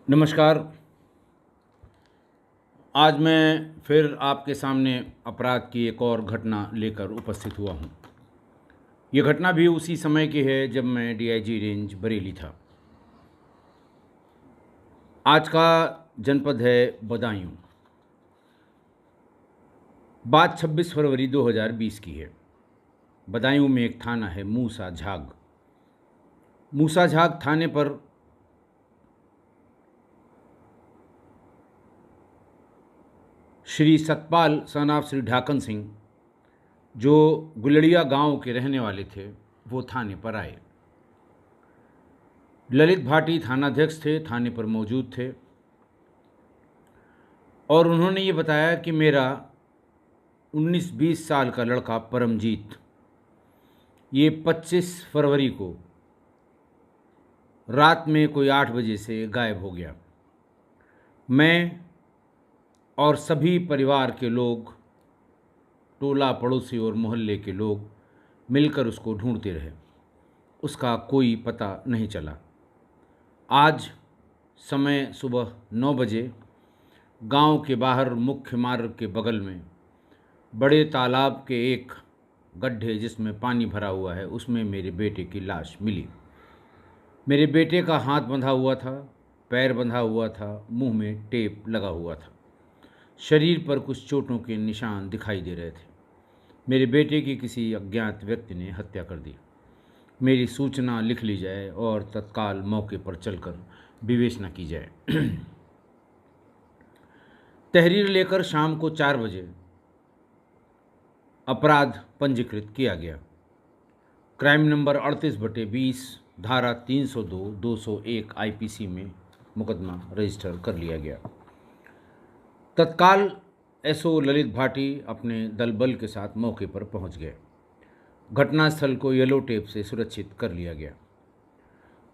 नमस्कार। आज मैं फिर आपके सामने अपराध की एक और घटना लेकर उपस्थित हुआ हूँ। ये घटना भी उसी समय की है जब मैं डीआईजी रेंज बरेली था। आज का जनपद है बदायूं। बात 26 फरवरी 2020 की है। बदायूं में एक थाना है मूसा झाग। मूसा झाग थाने पर श्री सतपाल सन ऑफ श्री ढाकन सिंह, जो गुलड़िया गांव के रहने वाले थे, वो थाने पर आए। ललित भाटी थानाध्यक्ष थे, थाने पर मौजूद थे और उन्होंने ये बताया कि मेरा 19-20 साल का लड़का परमजीत ये 25 फरवरी को रात में कोई 8 बजे से गायब हो गया। मैं और सभी परिवार के लोग, टोला पड़ोसी और मोहल्ले के लोग मिलकर उसको ढूंढते रहे। उसका कोई पता नहीं चला। आज समय सुबह 9 बजे गांव के बाहर मुख्य मार्ग के बगल में बड़े तालाब के एक गड्ढे जिसमें पानी भरा हुआ है, उसमें मेरे बेटे की लाश मिली। मेरे बेटे का हाथ बंधा हुआ था, पैर बंधा हुआ था, मुंह में टेप लगा हुआ था। शरीर पर कुछ चोटों के निशान दिखाई दे रहे थे। मेरे बेटे की किसी अज्ञात व्यक्ति ने हत्या कर दी। मेरी सूचना लिख ली जाए और तत्काल मौके पर चलकर विवेचना की जाए। तहरीर लेकर शाम को 4 बजे अपराध पंजीकृत किया गया। क्राइम नंबर 38/20 धारा 302, 201 आईपीसी में मुकदमा रजिस्टर कर लिया गया। तत्काल एसओ ललित भाटी अपने दल बल के साथ मौके पर पहुंच गए। घटनास्थल को येलो टेप से सुरक्षित कर लिया गया।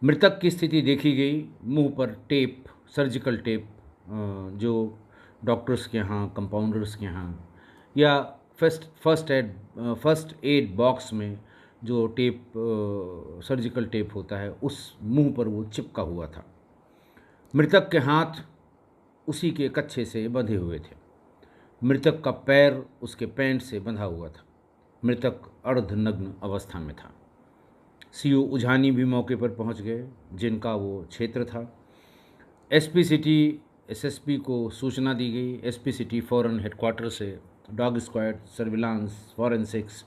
मृतक की स्थिति देखी गई। मुंह पर टेप, सर्जिकल टेप, जो डॉक्टर्स के यहाँ, कंपाउंडर्स के यहाँ, या फर्स्ट एड बॉक्स में जो टेप, सर्जिकल टेप होता है, उस मुंह पर वो चिपका हुआ था। मृतक के हाथ उसी के कच्छे से बंधे हुए थे। मृतक का पैर उसके पैंट से बंधा हुआ था। मृतक अर्धनग्न अवस्था में था। सीओ उझानी भी मौके पर पहुंच गए, जिनका वो क्षेत्र था। एसपी सिटी एसएसपी को सूचना दी गई। एसपी सिटी फौरन हेडक्वार्टर से dog squad, surveillance, forensics,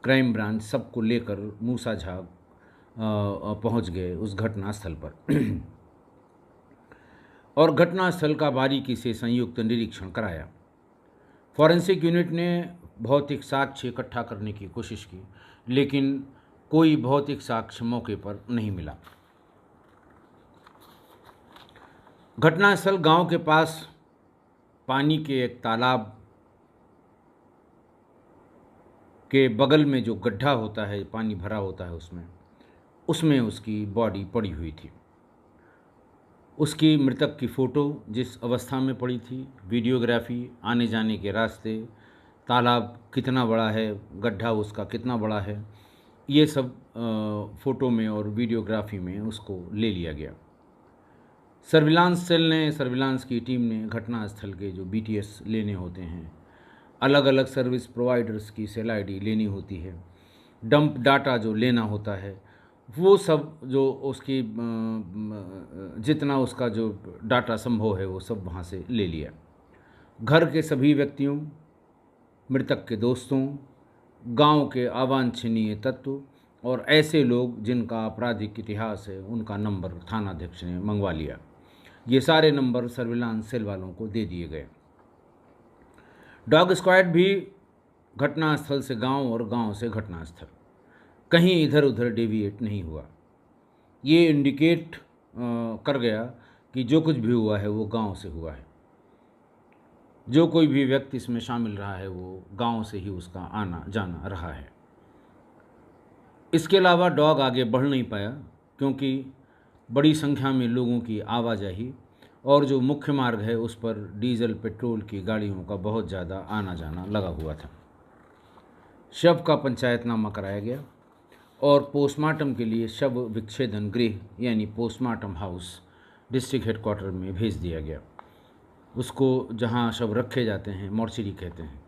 crime branch सबको लेकर मूसा झाग पहुंच गए उस घटनास्थल पर और घटनास्थल का बारीकी से संयुक्त निरीक्षण कराया। फॉरेंसिक यूनिट ने भौतिक साक्ष्य इकट्ठा करने की कोशिश की, लेकिन कोई भौतिक साक्ष्य मौके पर नहीं मिला। घटनास्थल गांव के पास पानी के एक तालाब के बगल में जो गड्ढा होता है, पानी भरा होता है, उसमें उसकी बॉडी पड़ी हुई थी। उसकी मृतक की फ़ोटो जिस अवस्था में पड़ी थी, वीडियोग्राफी, आने जाने के रास्ते, तालाब कितना बड़ा है, गड्ढा उसका कितना बड़ा है, ये सब फ़ोटो में और वीडियोग्राफी में उसको ले लिया गया। सर्विलांस की टीम ने घटनास्थल के जो बीटीएस लेने होते हैं, अलग अलग सर्विस प्रोवाइडर्स की सेल आईडी लेनी होती है, डंप डाटा जो लेना होता है, वो सब जो उसकी जितना उसका जो डाटा संभव है वो सब वहाँ से ले लिया। घर के सभी व्यक्तियों, मृतक के दोस्तों, गांव के अवांछनीय तत्व और ऐसे लोग जिनका आपराधिक इतिहास है, उनका नंबर थानाध्यक्ष ने मंगवा लिया। ये सारे नंबर सर्विलांस सेल वालों को दे दिए गए। डॉग स्क्वाड भी घटनास्थल से गांव और गांव से घटनास्थल, कहीं इधर उधर डेविएट नहीं हुआ। ये इंडिकेट कर गया कि जो कुछ भी हुआ है वो गांव से हुआ है। जो कोई भी व्यक्ति इसमें शामिल रहा है वो गांव से ही उसका आना जाना रहा है। इसके अलावा डॉग आगे बढ़ नहीं पाया, क्योंकि बड़ी संख्या में लोगों की आवाजाही और जो मुख्य मार्ग है उस पर डीजल पेट्रोल की गाड़ियों का बहुत ज़्यादा आना जाना लगा हुआ था। शव का पंचायतनामा कराया गया और पोस्टमार्टम के लिए शव विच्छेदन गृह यानी पोस्टमार्टम हाउस डिस्ट्रिक्ट हेडक्वार्टर में भेज दिया गया। उसको जहाँ शव रखे जाते हैं, मॉर्चरी कहते हैं,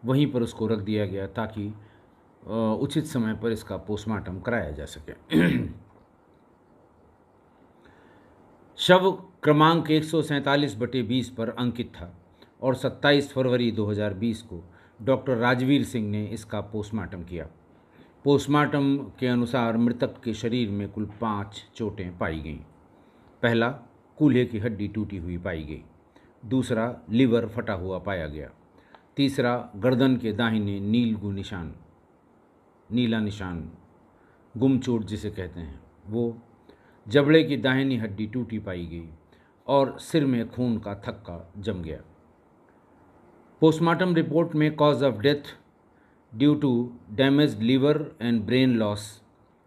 वहीं पर उसको रख दिया गया ताकि उचित समय पर इसका पोस्टमार्टम कराया जा सके। शव क्रमांक 147/20 पर अंकित था और 27 फरवरी 2020 को डॉक्टर राजवीर सिंह ने इसका पोस्टमार्टम किया। पोस्टमार्टम के अनुसार मृतक के शरीर में कुल 5 चोटें पाई गईं। पहला, कूल्हे की हड्डी टूटी हुई पाई गई। दूसरा, लीवर फटा हुआ पाया गया। तीसरा, गर्दन के दाहिने नीला निशान, गुमचोट जिसे कहते हैं वो। जबड़े की दाहिनी हड्डी टूटी पाई गई और सिर में खून का थक्का जम गया। पोस्टमार्टम रिपोर्ट में cause of death due to damaged liver and brain loss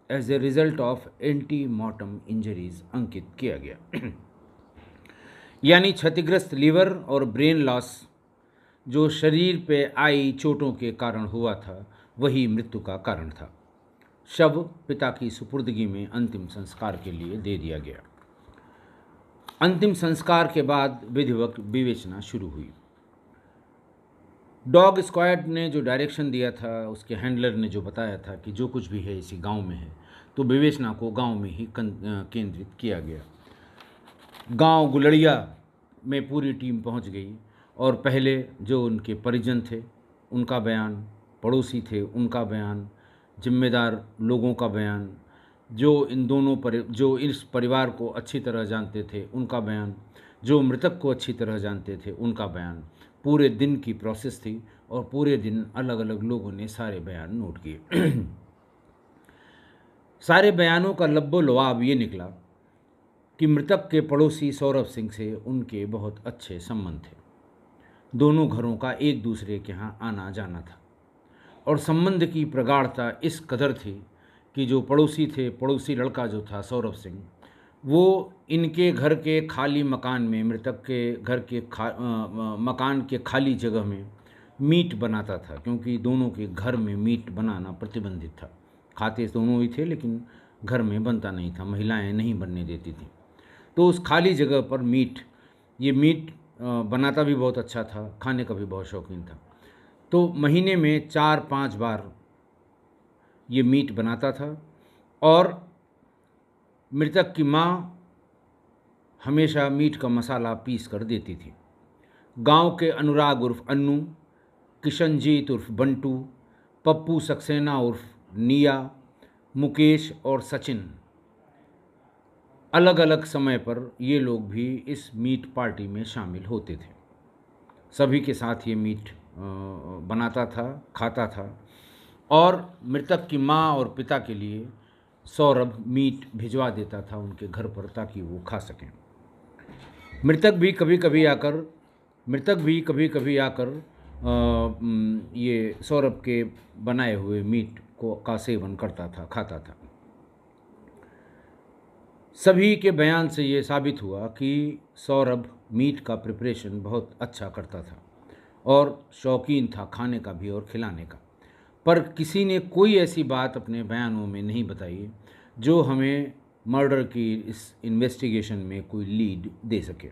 as a result of ante mortem injuries अंकित किया गया। यानी क्षतिग्रस्त लीवर और ब्रेन लॉस जो शरीर पे आई चोटों के कारण हुआ था, वही मृत्यु का कारण था। शव पिता की सुपुर्दगी में अंतिम संस्कार के लिए दे दिया गया। अंतिम संस्कार के बाद विधिवत विवेचना शुरू हुई। डॉग स्क्वाड ने जो डायरेक्शन दिया था, उसके हैंडलर ने जो बताया था कि जो कुछ भी है इसी गांव में है, तो विवेचना को गांव में ही केंद्रित किया गया। गांव गुलड़िया में पूरी टीम पहुंच गई और पहले जो उनके परिजन थे उनका बयान, पड़ोसी थे उनका बयान, जिम्मेदार लोगों का बयान, जो इस परिवार को अच्छी तरह जानते थे उनका बयान, जो मृतक को अच्छी तरह जानते थे उनका बयान। पूरे दिन की प्रोसेस थी और पूरे दिन अलग अलग लोगों ने सारे बयान नोट किए। सारे बयानों का लब्बो लवाब ये निकला कि मृतक के पड़ोसी सौरभ सिंह से उनके बहुत अच्छे संबंध थे। दोनों घरों का एक दूसरे के यहाँ आना जाना था और संबंध की प्रगाढ़ता इस कदर थी कि जो पड़ोसी लड़का जो था सौरभ सिंह, वो इनके घर के खाली मकान में, मृतक के घर के मकान के खाली जगह में मीट बनाता था, क्योंकि दोनों के घर में मीट बनाना प्रतिबंधित था। खाते दोनों ही थे लेकिन घर में बनता नहीं था, महिलाएं नहीं बनने देती थी। तो उस खाली जगह पर मीट बनाता भी बहुत अच्छा था, खाने का भी बहुत शौकीन था। तो महीने में 4-5 बार ये मीट बनाता था और मृतक की माँ हमेशा मीट का मसाला पीस कर देती थी। गांव के अनुराग उर्फ अन्नू, किशनजीत उर्फ बंटू, पप्पू सक्सेना उर्फ निया, मुकेश और सचिन, अलग अलग समय पर ये लोग भी इस मीट पार्टी में शामिल होते थे। सभी के साथ ये मीट बनाता था, खाता था और मृतक की माँ और पिता के लिए सौरभ मीट भिजवा देता था उनके घर पर ताकि वो खा सकें। मृतक भी कभी कभी आकर ये सौरभ के बनाए हुए मीट का सेवन करता था, खाता था। सभी के बयान से ये साबित हुआ कि सौरभ मीट का प्रिपरेशन बहुत अच्छा करता था और शौकीन था खाने का भी और खिलाने का। पर किसी ने कोई ऐसी बात अपने बयानों में नहीं बताई जो हमें मर्डर की इस इन्वेस्टिगेशन में कोई लीड दे सके।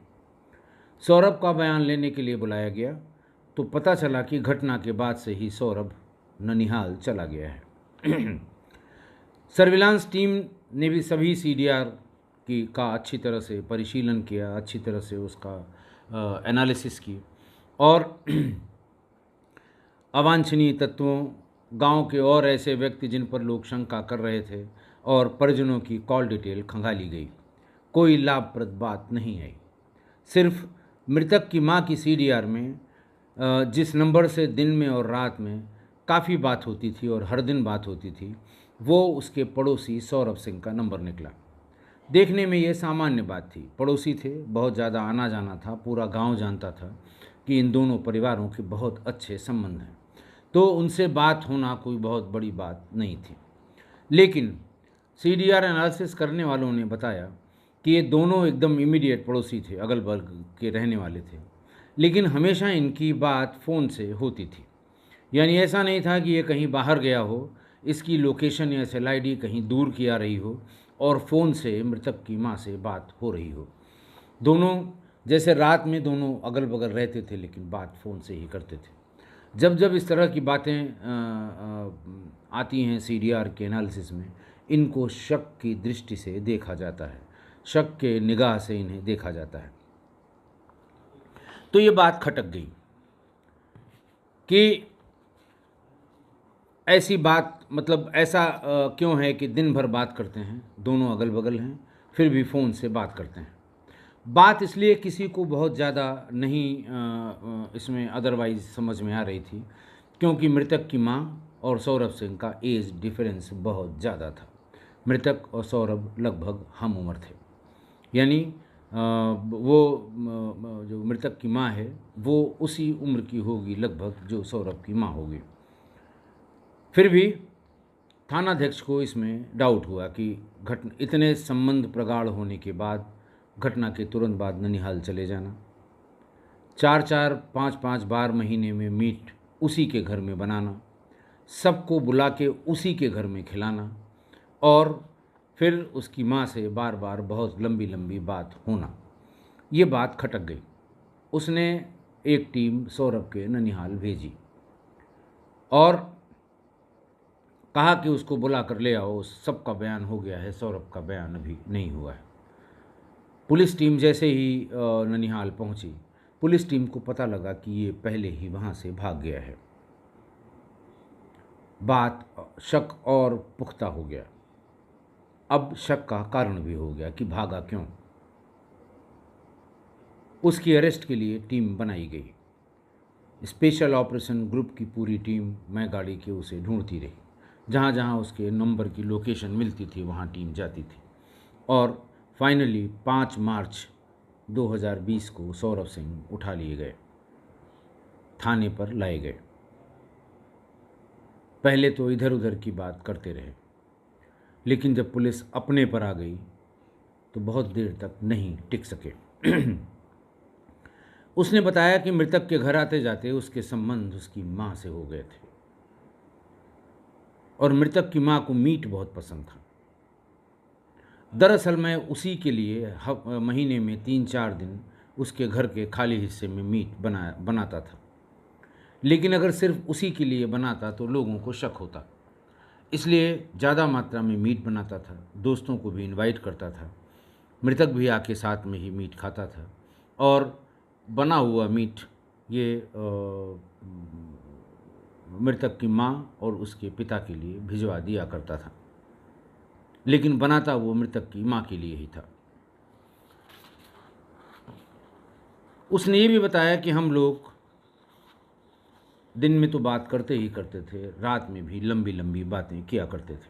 सौरभ का बयान लेने के लिए बुलाया गया तो पता चला कि घटना के बाद से ही सौरभ ननिहाल चला गया है। सर्विलांस टीम ने भी सभी CDR का अच्छी तरह से परिशीलन किया, अच्छी तरह से उसका एनालिसिस की और अवांछनीय तत्वों, गांव के और ऐसे व्यक्ति जिन पर लोग शंका कर रहे थे और परिजनों की कॉल डिटेल खंगाली गई। कोई लाभप्रद बात नहीं आई। सिर्फ मृतक की मां की CDR में जिस नंबर से दिन में और रात में काफ़ी बात होती थी और हर दिन बात होती थी, वो उसके पड़ोसी सौरभ सिंह का नंबर निकला। देखने में ये सामान्य बात थी, पड़ोसी थे, बहुत ज़्यादा आना जाना था, पूरा गांव जानता था कि इन दोनों परिवारों के बहुत अच्छे संबंध हैं, तो उनसे बात होना कोई बहुत बड़ी बात नहीं थी। लेकिन CDR एनालिसिस करने वालों ने बताया कि ये दोनों एकदम इमीडिएट पड़ोसी थे, अगल बगल के रहने वाले थे, लेकिन हमेशा इनकी बात फ़ोन से होती थी। यानी ऐसा नहीं था कि ये कहीं बाहर गया हो, इसकी लोकेशन या SLID कहीं दूर की आ रही हो और फ़ोन से मृतक की माँ से बात हो रही हो। दोनों जैसे रात में दोनों अगल बगल रहते थे लेकिन बात फ़ोन से ही करते थे। जब जब इस तरह की बातें आती हैं सीडीआर के एनालिसिस में, इनको शक की दृष्टि से देखा जाता है, शक के निगाह से इन्हें देखा जाता है। तो ये बात खटक गई कि ऐसी बात, मतलब ऐसा क्यों है कि दिन भर बात करते हैं, दोनों अगल बगल हैं, फिर भी फ़ोन से बात करते हैं। बात इसलिए किसी को बहुत ज़्यादा नहीं इसमें अदरवाइज़ समझ में आ रही थी, क्योंकि मृतक की माँ और सौरभ सिंह का एज डिफरेंस बहुत ज़्यादा था। मृतक और सौरभ लगभग हम उम्र थे, यानी जो मृतक की माँ है वो उसी उम्र की होगी लगभग जो सौरभ की माँ होगी। फिर भी थानाध्यक्ष को इसमें डाउट हुआ कि इतने संबंध प्रगाढ़ होने के बाद घटना के तुरंत बाद ननिहाल चले जाना, 4-4, 5-5 बार महीने में मीट उसी के घर में बनाना, सबको बुला के उसी के घर में खिलाना और फिर उसकी माँ से बार बार बहुत लंबी लंबी बात होना, ये बात खटक गई। उसने एक टीम सौरभ के ननिहाल भेजी और कहा कि उसको बुला कर ले आओ, सबका बयान हो गया है, सौरभ का बयान अभी नहीं हुआ है। पुलिस टीम जैसे ही ननिहाल पहुंची, पुलिस टीम को पता लगा कि ये पहले ही वहां से भाग गया है। बात शक और पुख्ता हो गया। अब शक का कारण भी हो गया कि भागा क्यों। उसकी अरेस्ट के लिए टीम बनाई गई। स्पेशल ऑपरेशन ग्रुप की पूरी टीम मैं गाड़ी के उसे ढूंढती रही। जहाँ जहाँ उसके नंबर की लोकेशन मिलती थी वहाँ टीम जाती थी और फाइनली 5 मार्च 2020 को सौरभ सिंह उठा लिए गए, थाने पर लाए गए। पहले तो इधर उधर की बात करते रहे, लेकिन जब पुलिस अपने पर आ गई तो बहुत देर तक नहीं टिक सके। उसने बताया कि मृतक के घर आते जाते उसके संबंध उसकी माँ से हो गए थे और मृतक की माँ को मीट बहुत पसंद था। दरअसल मैं उसी के लिए महीने में 3-4 दिन उसके घर के खाली हिस्से में मीट बनाता था, लेकिन अगर सिर्फ उसी के लिए बनाता तो लोगों को शक होता, इसलिए ज़्यादा मात्रा में मीट बनाता था। दोस्तों को भी इनवाइट करता था, मृतक भी आके साथ में ही मीट खाता था और बना हुआ मीट ये मृतक की माँ और उसके पिता के लिए भिजवा दिया करता था, लेकिन बनाता वो मृतक की माँ के लिए ही था। उसने ये भी बताया कि हम लोग दिन में तो बात करते ही करते थे, रात में भी लंबी लंबी बातें किया करते थे।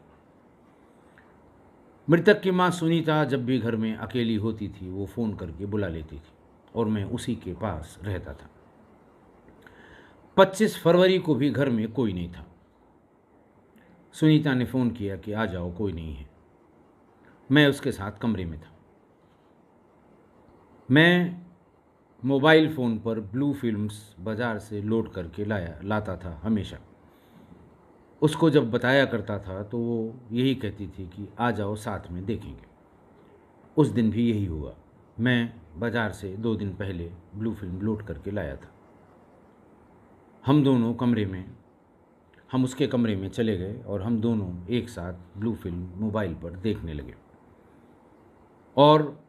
मृतक की माँ सुनीता जब भी घर में अकेली होती थी वो फ़ोन करके बुला लेती थी और मैं उसी के पास रहता था। 25 फरवरी को भी घर में कोई नहीं था। सुनीता ने फ़ोन किया कि आ जाओ, कोई नहीं है। मैं उसके साथ कमरे में था। मैं मोबाइल फ़ोन पर ब्लू फिल्म्स बाज़ार से लोड करके लाता था हमेशा। उसको जब बताया करता था तो वो यही कहती थी कि आ जाओ साथ में देखेंगे। उस दिन भी यही हुआ। मैं बाज़ार से 2 दिन पहले ब्लू फिल्म लोड करके लाया था। हम उसके कमरे में चले गए और हम दोनों एक साथ ब्लू फिल्म मोबाइल पर देखने लगे और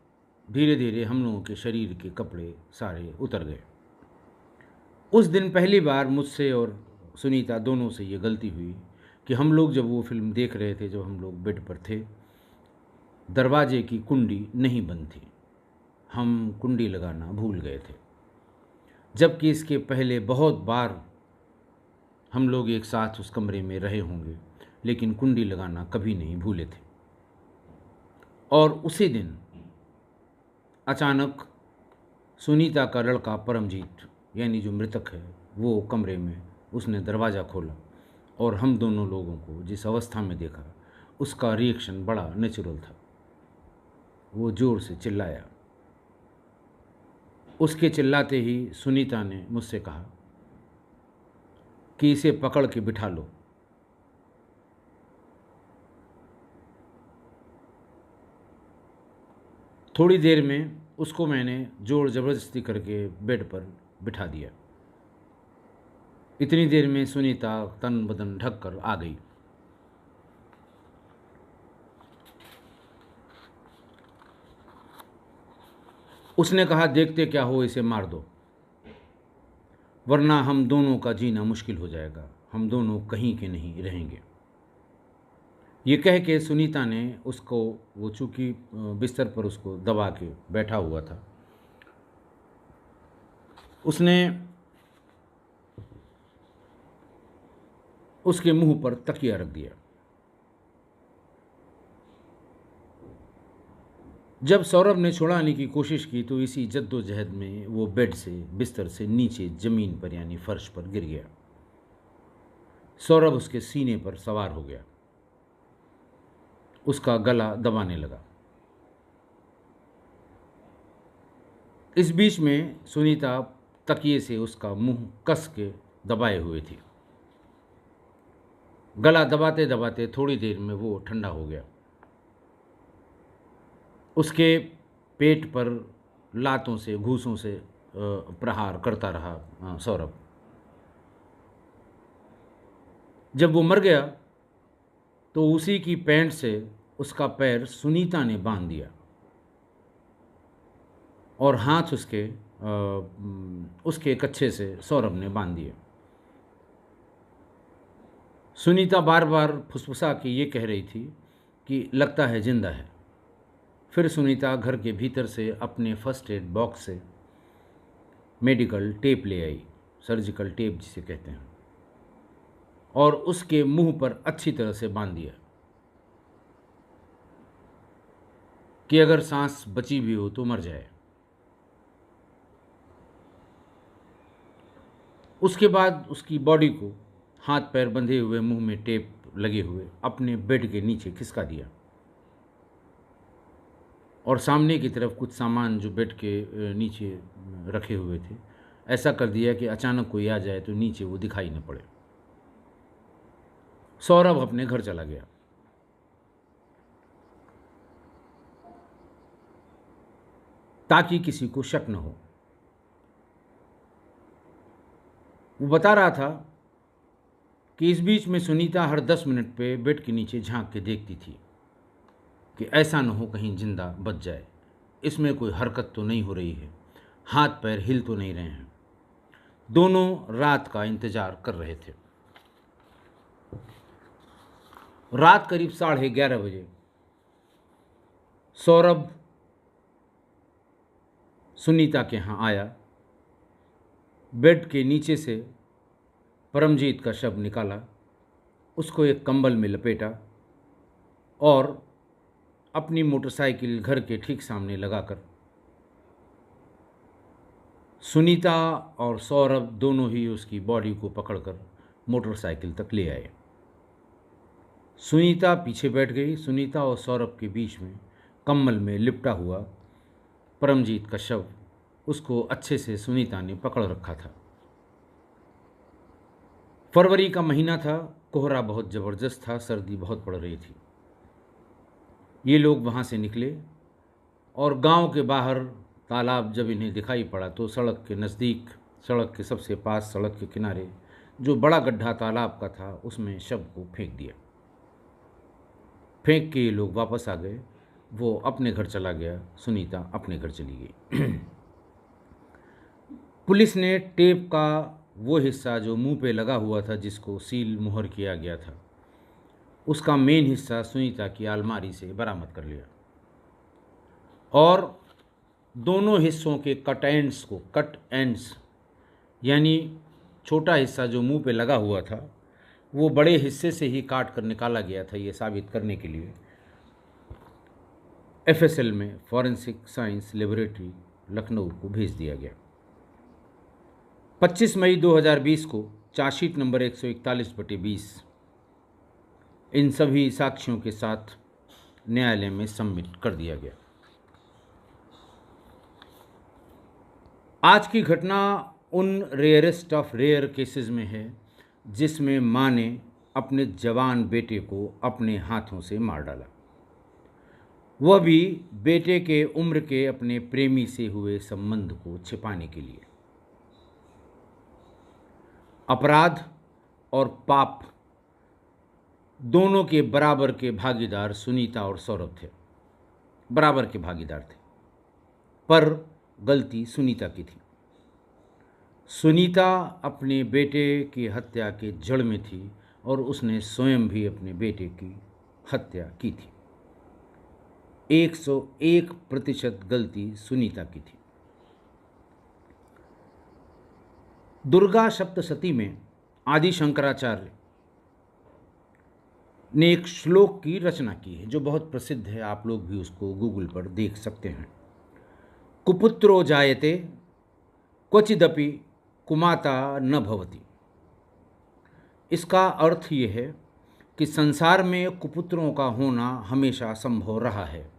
धीरे धीरे हम लोगों के शरीर के कपड़े सारे उतर गए। उस दिन पहली बार मुझसे और सुनीता दोनों से ये गलती हुई कि हम लोग जब वो फिल्म देख रहे थे, जब हम लोग बेड पर थे, दरवाजे की कुंडी नहीं बंद थी। हम कुंडी लगाना भूल गए थे, जबकि इसके पहले बहुत बार हम लोग एक साथ उस कमरे में रहे होंगे, लेकिन कुंडी लगाना कभी नहीं भूले थे। और उसी दिन अचानक सुनीता का लड़का परमजीत, यानी जो मृतक है, वो कमरे में उसने दरवाज़ा खोला और हम दोनों लोगों को जिस अवस्था में देखा उसका रिएक्शन बड़ा नेचुरल था। वो ज़ोर से चिल्लाया। उसके चिल्लाते ही सुनीता ने मुझसे कहा कि इसे पकड़ के बिठा लो। थोड़ी देर में उसको मैंने जोर ज़बरदस्ती करके बेड पर बिठा दिया। इतनी देर में सुनीता तन बदन ढक कर आ गई। उसने कहा, देखते क्या हो, इसे मार दो, वरना हम दोनों का जीना मुश्किल हो जाएगा, हम दोनों कहीं के नहीं रहेंगे। ये कह के सुनीता ने उसको, वो चूँकि बिस्तर पर उसको दबा के बैठा हुआ था, उसने उसके मुंह पर तकिया रख दिया। जब सौरभ ने छुड़ाने की कोशिश की तो इसी जद्दोजहद में वो बेड से, बिस्तर से नीचे ज़मीन पर यानी फर्श पर गिर गया। सौरभ उसके सीने पर सवार हो गया, उसका गला दबाने लगा। इस बीच में सुनीता तकिए से उसका मुंह कस के दबाए हुए थी। गला दबाते दबाते थोड़ी देर में वो ठंडा हो गया। उसके पेट पर लातों से, घूंसों से प्रहार करता रहा सौरभ। जब वो मर गया तो उसी की पैंट से उसका पैर सुनीता ने बांध दिया और हाथ उसके कच्छे से सौरभ ने बांध दिए। सुनीता बार बार फुसफुसा के ये कह रही थी कि लगता है जिंदा है। फिर सुनीता घर के भीतर से अपने फर्स्ट एड बॉक्स से मेडिकल टेप ले आई, सर्जिकल टेप जिसे कहते हैं, और उसके मुंह पर अच्छी तरह से बांध दिया कि अगर सांस बची भी हो तो मर जाए। उसके बाद उसकी बॉडी को हाथ पैर बंधे हुए, मुंह में टेप लगे हुए, अपने बेड के नीचे खिसका दिया और सामने की तरफ कुछ सामान जो बेड के नीचे रखे हुए थे, ऐसा कर दिया कि अचानक कोई आ जाए तो नीचे वो दिखाई न पड़े। सौरभ अपने घर चला गया। ताकि किसी को शक न हो। वो बता रहा था कि इस बीच में सुनीता हर 10 मिनट पे बेड के नीचे झांक के देखती थी कि ऐसा न हो कहीं जिंदा बच जाए, इसमें कोई हरकत तो नहीं हो रही है, हाथ पैर हिल तो नहीं रहे हैं। दोनों रात का इंतजार कर रहे थे। रात करीब 11:30 बजे सौरभ सुनीता के यहाँ आया। बेड के नीचे से परमजीत का शव निकाला, उसको एक कंबल में लपेटा और अपनी मोटरसाइकिल घर के ठीक सामने लगाकर सुनीता और सौरभ दोनों ही उसकी बॉडी को पकड़कर मोटरसाइकिल तक ले आए। सुनीता पीछे बैठ गई। सुनीता और सौरभ के बीच में कंबल में लिपटा हुआ परमजीत का शव, उसको अच्छे से सुनीता ने पकड़ रखा था। फरवरी का महीना था, कोहरा बहुत ज़बरदस्त था, सर्दी बहुत पड़ रही थी। ये लोग वहाँ से निकले और गांव के बाहर तालाब जब इन्हें दिखाई पड़ा तो सड़क के नज़दीक, सड़क के सबसे पास, सड़क के किनारे जो बड़ा गड्ढा तालाब का था, उसमें शव को फेंक दिया। फेंक के ये लोग वापस आ गए। वो अपने घर चला गया, सुनीता अपने घर चली गई। पुलिस ने टेप का वो हिस्सा जो मुंह पे लगा हुआ था, जिसको सील मुहर किया गया था, उसका मेन हिस्सा सुनीता की अलमारी से बरामद कर लिया और दोनों हिस्सों के कट एंड्स यानी छोटा हिस्सा जो मुंह पे लगा हुआ था वो बड़े हिस्से से ही काट कर निकाला गया था, ये साबित करने के लिए FSL में, फॉरेंसिक साइंस लेबोरेटरी लखनऊ को भेज दिया गया। 25 मई 2020 को चार्जशीट नंबर 141/20 इन सभी साक्ष्यों के साथ न्यायालय में सबमिट कर दिया गया। आज की घटना उन रेयरेस्ट ऑफ रेयर केसेस में है जिसमें माँ ने अपने जवान बेटे को अपने हाथों से मार डाला। वह भी बेटे के उम्र के अपने प्रेमी से हुए संबंध को छिपाने के लिए। अपराध और पाप दोनों के बराबर के भागीदार सुनीता और सौरभ थे, बराबर के भागीदार थे, पर गलती सुनीता की थी। सुनीता अपने बेटे की हत्या के जड़ में थी और उसने स्वयं भी अपने बेटे की हत्या की थी। 101% गलती सुनीता की थी। दुर्गा सप्तशती में आदि शंकराचार्य ने एक श्लोक की रचना की है जो बहुत प्रसिद्ध है, आप लोग भी उसको गूगल पर देख सकते हैं। कुपुत्रो जायते क्वचिदपि कुमाता न भवति। इसका अर्थ ये है कि संसार में कुपुत्रों का होना हमेशा संभव रहा है,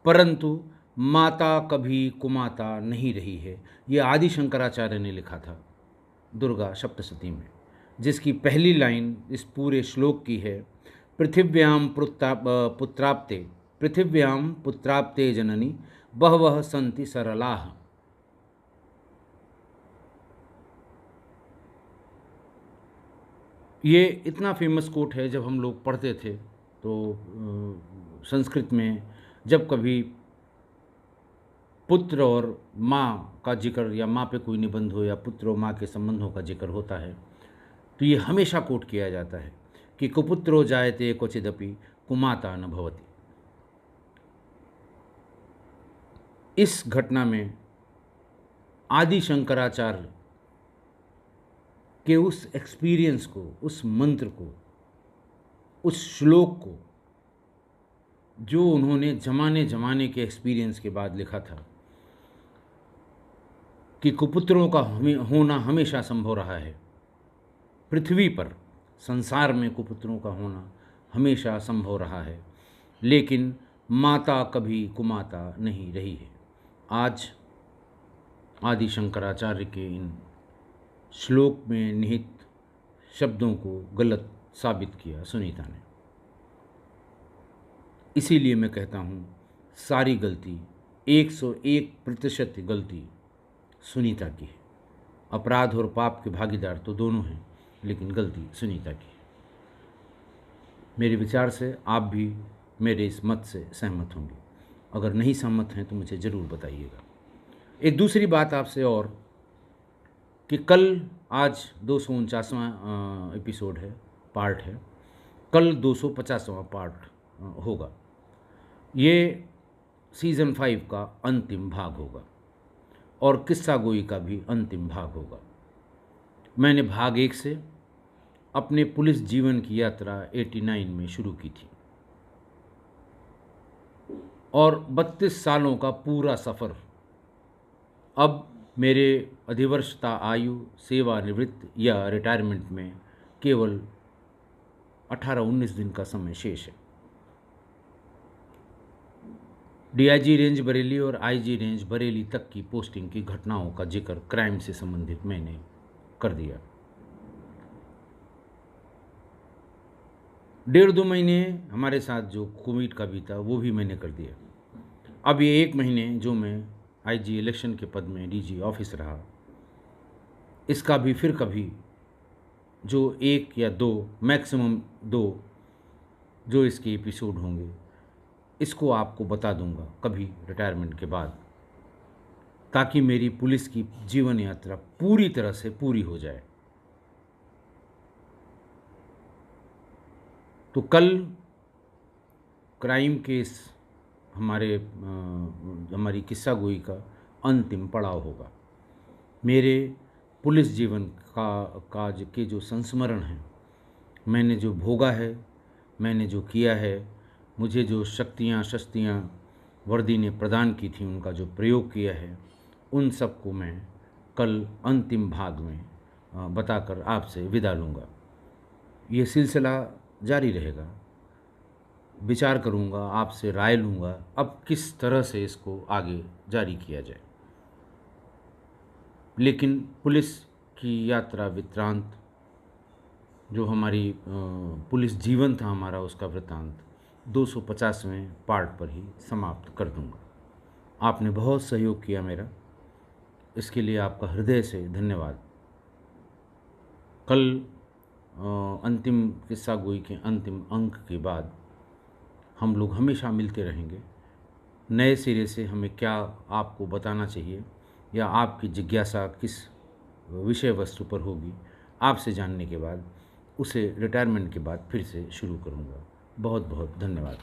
परंतु माता कभी कुमाता नहीं रही है। ये आदि शंकराचार्य ने लिखा था दुर्गा सप्तशती में, जिसकी पहली लाइन इस पूरे श्लोक की है, पृथिव्यां पुत्राप्ते जननी बहवः सन्ति सरलाः। ये इतना फेमस कोट है, जब हम लोग पढ़ते थे तो संस्कृत में जब कभी पुत्र और माँ का जिक्र या माँ पे कोई निबंध हो या पुत्र और माँ के संबंधों का जिक्र होता है तो ये हमेशा कोट किया जाता है कि कुपुत्रो जायते क्वचिदपि कुमाता न भवति। इस घटना में आदि शंकराचार्य के उस एक्सपीरियंस को, उस मंत्र को, उस श्लोक को, जो उन्होंने जमाने जमाने के एक्सपीरियंस के बाद लिखा था कि कुपुत्रों का होना हमेशा संभव रहा है, पृथ्वी पर संसार में कुपुत्रों का होना हमेशा संभव रहा है, लेकिन माता कभी कुमाता नहीं रही है। आज आदि शंकराचार्य के इन श्लोक में निहित शब्दों को गलत साबित किया सुनीता ने। इसीलिए मैं कहता हूँ सारी गलती, 101% गलती सुनीता की है। अपराध और पाप के भागीदार तो दोनों हैं, लेकिन गलती सुनीता की है। मेरे विचार से आप भी मेरे इस मत से सहमत होंगे। अगर नहीं सहमत हैं तो मुझे ज़रूर बताइएगा। एक दूसरी बात आपसे और कि कल, आज 249वां एपिसोड है, पार्ट है, कल 250वां पार्ट होगा। ये सीज़न 5 का अंतिम भाग होगा और किस्सा गोई का भी अंतिम भाग होगा। मैंने भाग 1 से अपने पुलिस जीवन की यात्रा 89 में शुरू की थी और 32 सालों का पूरा सफ़र अब मेरे अधिवर्षता आयु, सेवानिवृत्त या रिटायरमेंट में केवल 18-19 दिन का समय शेष है। डीआईजी रेंज बरेली और आईजी रेंज बरेली तक की पोस्टिंग की घटनाओं का जिक्र क्राइम से संबंधित मैंने कर दिया। 1.5-2 महीने हमारे साथ जो कोविड का बीता वो भी मैंने कर दिया। अब ये 1 महीने जो मैं आईजी इलेक्शन के पद में डीजी ऑफिस रहा, इसका भी फिर कभी जो 1 या 2, मैक्सिमम 2 जो इसके एपिसोड होंगे, इसको आपको बता दूंगा कभी रिटायरमेंट के बाद, ताकि मेरी पुलिस की जीवन यात्रा पूरी तरह से पूरी हो जाए। तो कल क्राइम केस हमारी किस्सा गोई का अंतिम पड़ाव होगा। मेरे पुलिस जीवन के जो संस्मरण हैं, मैंने जो भोगा है, मैंने जो किया है, मुझे जो शक्तियाँ वर्दी ने प्रदान की थी, उनका जो प्रयोग किया है, उन सब को मैं कल अंतिम भाग में बताकर आपसे विदा लूँगा। ये सिलसिला जारी रहेगा। विचार करूँगा, आपसे राय लूँगा अब किस तरह से इसको आगे जारी किया जाए। लेकिन पुलिस की यात्रा वृत्तांत, जो हमारी पुलिस जीवन था हमारा, उसका वृत्तांत 250वें पार्ट पर ही समाप्त कर दूंगा। आपने बहुत सहयोग किया मेरा, इसके लिए आपका हृदय से धन्यवाद। कल अंतिम किस्सा गोई के अंतिम अंक के बाद हम लोग हमेशा मिलते रहेंगे। नए सिरे से हमें क्या आपको बताना चाहिए या आपकी जिज्ञासा किस विषय वस्तु पर होगी, आपसे जानने के बाद उसे रिटायरमेंट के बाद फिर से शुरू करूँगा। बहुत बहुत धन्यवाद।